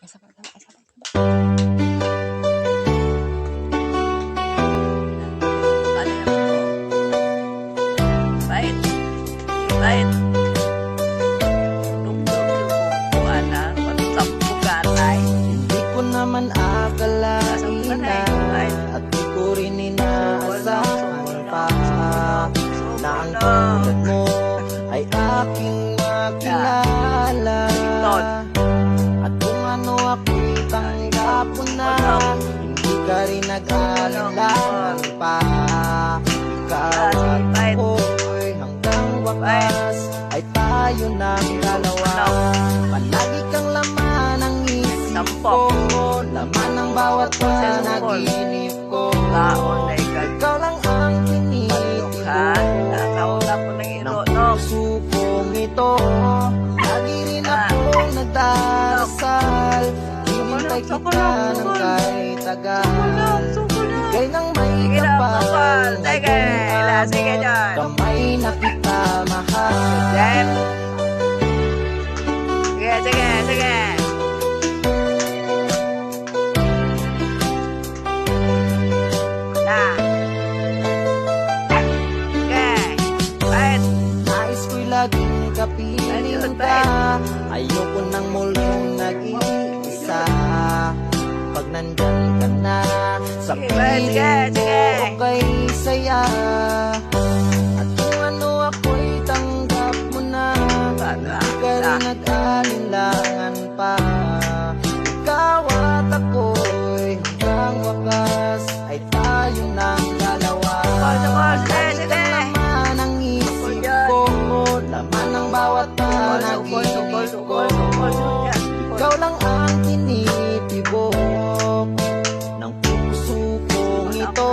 Sabay. Bait. Bait. Hindi ko naman akalain na at di ko rin inaasahan pa na ang tulad mo ay aking makilala. At kung ano ako'y tanggap mo na, hindi ka rin nag-alinlangan pa. Ikaw at ako'y hanggang wakas ay tayo ng dalawa. Palagi kang laman ng isip ko, laman ng bawat panaginip ko. Ikaw lang ang tinitibok ng puso kong ito. Lagi rin akong nagdarasal, hinintay kita ng kahit tagal. Ika'y nang may kapal, kamay na kita mahal. Sige. Nais ko'y laging kapiling ka, ayoko nang muling nag-iisa. Pag nandyan ka na sa piling mo, okay saya. At kung ano ako'y tanggap mo na, hindi ka rin nag-alinlangan pa. Ikaw at ako'y hanggang wakas ay tayo ng dalawa. Lagi kang laman ang isip ko, laman ng bawat panaginip ko. Ikaw lang ang tinitibok ng puso kong ito.